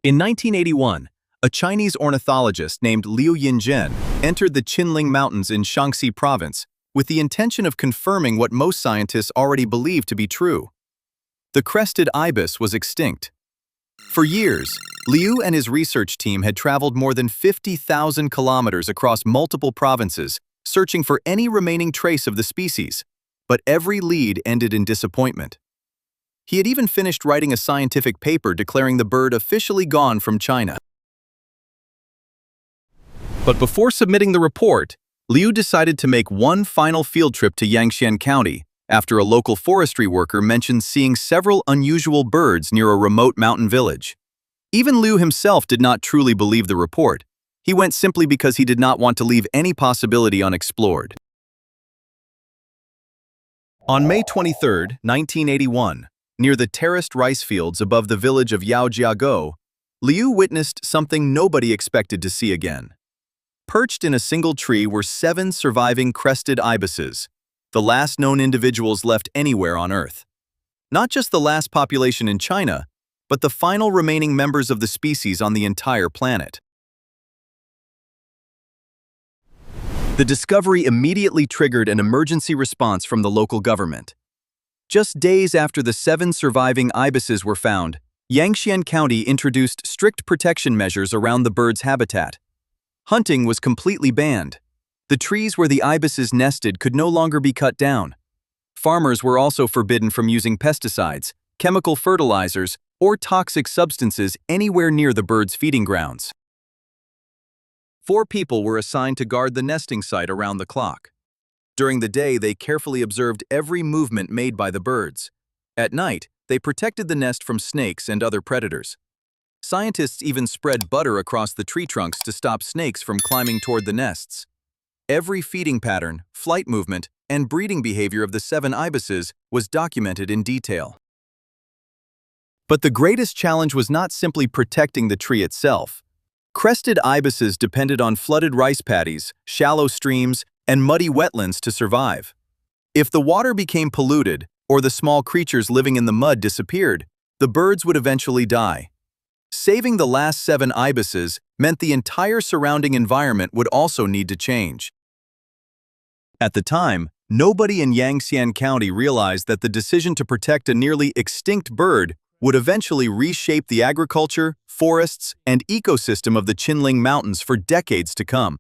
In 1981, a Chinese ornithologist named Liu Yinzhen entered the Qinling Mountains in Shaanxi province with the intention of confirming what most scientists already believed to be true. The crested ibis was extinct. For years, Liu and his research team had traveled more than 50,000 kilometers across multiple provinces, searching for any remaining trace of the species, but every lead ended in disappointment. He had even finished writing a scientific paper declaring the bird officially gone from China. But before submitting the report, Liu decided to make one final field trip to Yangxian County after a local forestry worker mentioned seeing several unusual birds near a remote mountain village. Even Liu himself did not truly believe the report. He went simply because he did not want to leave any possibility unexplored. On May 23, 1981, near the terraced rice fields above the village of Yaojiago, Liu witnessed something nobody expected to see again. Perched in a single tree were 7 surviving crested ibises, the last known individuals left anywhere on Earth. Not just the last population in China, but the final remaining members of the species on the entire planet. The discovery immediately triggered an emergency response from the local government. Just days after the 7 surviving ibises were found, Yangxian County introduced strict protection measures around the bird's habitat. Hunting was completely banned. The trees where the ibises nested could no longer be cut down. Farmers were also forbidden from using pesticides, chemical fertilizers, or toxic substances anywhere near the birds' feeding grounds. 4 people were assigned to guard the nesting site around the clock. During the day, they carefully observed every movement made by the birds. At night, they protected the nest from snakes and other predators. Scientists even spread butter across the tree trunks to stop snakes from climbing toward the nests. Every feeding pattern, flight movement, and breeding behavior of the 7 ibises was documented in detail. But the greatest challenge was not simply protecting the tree itself. Crested ibises depended on flooded rice paddies, shallow streams, and muddy wetlands to survive. If the water became polluted, or the small creatures living in the mud disappeared, the birds would eventually die. Saving the last 7 ibises meant the entire surrounding environment would also need to change. At the time, nobody in Yangxian County realized that the decision to protect a nearly extinct bird would eventually reshape the agriculture, forests, and ecosystem of the Qinling Mountains for decades to come.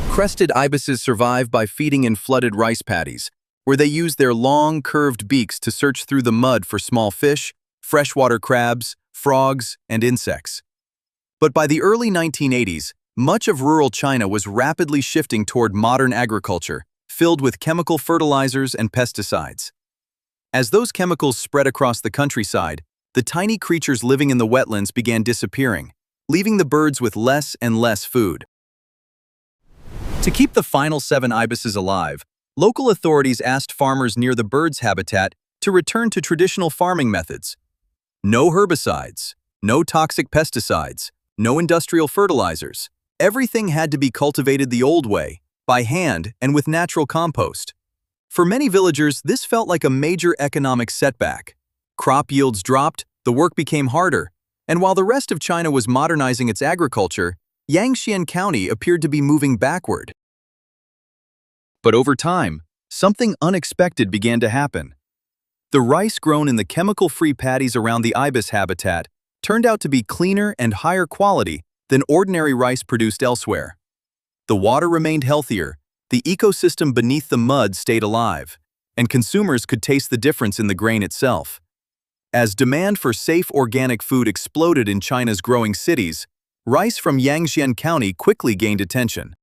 Crested ibises survive by feeding in flooded rice paddies, where they use their long, curved beaks to search through the mud for small fish, freshwater crabs, frogs, and insects. But by the early 1980s, much of rural China was rapidly shifting toward modern agriculture, filled with chemical fertilizers and pesticides. As those chemicals spread across the countryside, the tiny creatures living in the wetlands began disappearing, leaving the birds with less and less food. To keep the final 7 ibises alive, local authorities asked farmers near the birds' habitat to return to traditional farming methods. No herbicides, no toxic pesticides, no industrial fertilizers. Everything had to be cultivated the old way, by hand and with natural compost. For many villagers, this felt like a major economic setback. Crop yields dropped, the work became harder, and while the rest of China was modernizing its agriculture, Yangxian County appeared to be moving backward. But over time, something unexpected began to happen. The rice grown in the chemical-free paddies around the ibis habitat turned out to be cleaner and higher quality than ordinary rice produced elsewhere. The water remained healthier, the ecosystem beneath the mud stayed alive, and consumers could taste the difference in the grain itself. As demand for safe organic food exploded in China's growing cities, rice from Yangxian County quickly gained attention.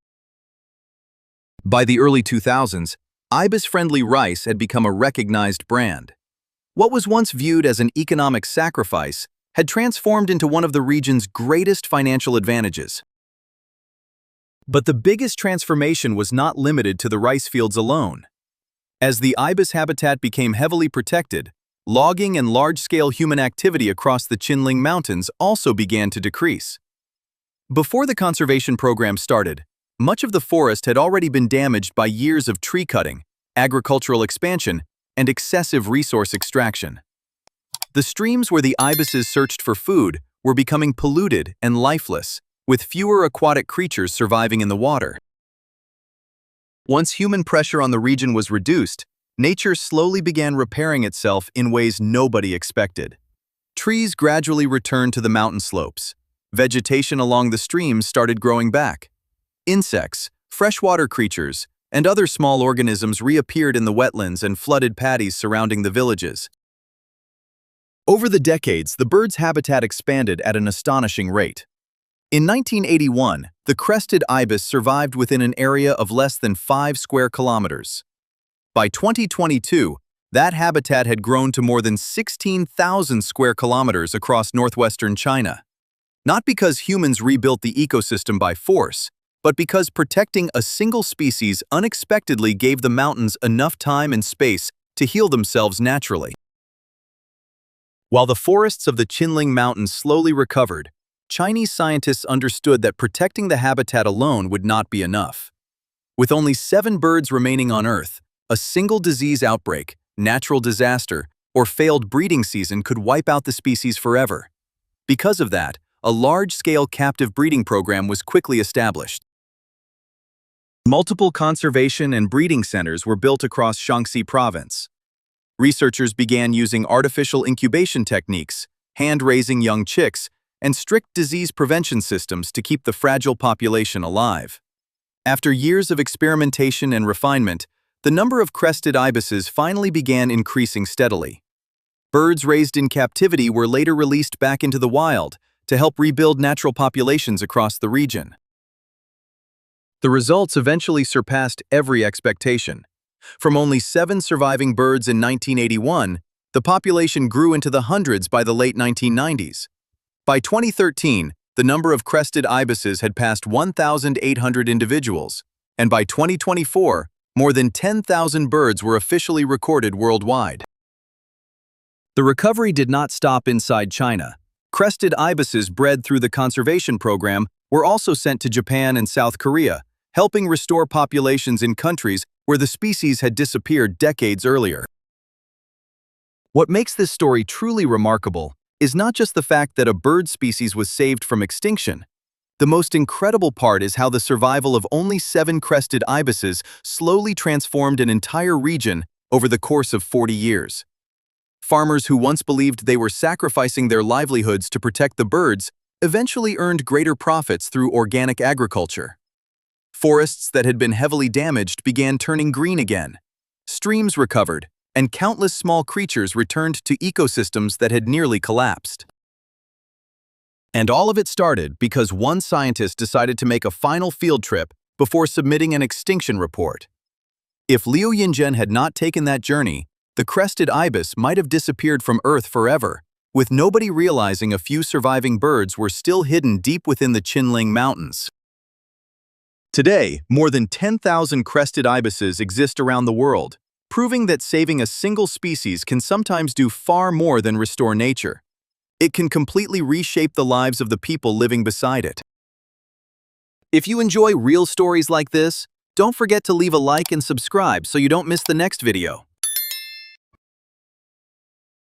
By the early 2000s, ibis-friendly rice had become a recognized brand. What was once viewed as an economic sacrifice had transformed into one of the region's greatest financial advantages. But the biggest transformation was not limited to the rice fields alone. As the ibis habitat became heavily protected, logging and large-scale human activity across the Qinling Mountains also began to decrease. Before the conservation program started, much of the forest had already been damaged by years of tree cutting, agricultural expansion, and excessive resource extraction. The streams where the ibises searched for food were becoming polluted and lifeless, with fewer aquatic creatures surviving in the water. Once human pressure on the region was reduced, nature slowly began repairing itself in ways nobody expected. Trees gradually returned to the mountain slopes. Vegetation along the streams started growing back. Insects, freshwater creatures, and other small organisms reappeared in the wetlands and flooded paddies surrounding the villages. Over the decades, the bird's habitat expanded at an astonishing rate. In 1981, the crested ibis survived within an area of less than 5 square kilometers. By 2022, that habitat had grown to more than 16,000 square kilometers across northwestern China. Not because humans rebuilt the ecosystem by force, but because protecting a single species unexpectedly gave the mountains enough time and space to heal themselves naturally. While the forests of the Qinling Mountains slowly recovered, Chinese scientists understood that protecting the habitat alone would not be enough. With only 7 birds remaining on Earth, a single disease outbreak, natural disaster, or failed breeding season could wipe out the species forever. Because of that, a large-scale captive breeding program was quickly established. Multiple conservation and breeding centers were built across Shaanxi province. Researchers began using artificial incubation techniques, hand-raising young chicks, and strict disease prevention systems to keep the fragile population alive. After years of experimentation and refinement, the number of crested ibises finally began increasing steadily. Birds raised in captivity were later released back into the wild to help rebuild natural populations across the region. The results eventually surpassed every expectation. From only 7 surviving birds in 1981, the population grew into the hundreds by the late 1990s. By 2013, the number of crested ibises had passed 1,800 individuals, and by 2024, more than 10,000 birds were officially recorded worldwide. The recovery did not stop inside China. Crested ibises bred through the conservation program were also sent to Japan and South Korea, helping restore populations in countries where the species had disappeared decades earlier. What makes this story truly remarkable is not just the fact that a bird species was saved from extinction. The most incredible part is how the survival of only 7 crested ibises slowly transformed an entire region over the course of 40 years. Farmers who once believed they were sacrificing their livelihoods to protect the birds eventually earned greater profits through organic agriculture. Forests that had been heavily damaged began turning green again. Streams recovered, and countless small creatures returned to ecosystems that had nearly collapsed. And all of it started because one scientist decided to make a final field trip before submitting an extinction report. If Liu Yinzhen had not taken that journey, the crested ibis might have disappeared from Earth forever, with nobody realizing a few surviving birds were still hidden deep within the Qinling Mountains. Today, more than 10,000 crested ibises exist around the world, proving that saving a single species can sometimes do far more than restore nature. It can completely reshape the lives of the people living beside it. If you enjoy real stories like this, don't forget to leave a like and subscribe so you don't miss the next video.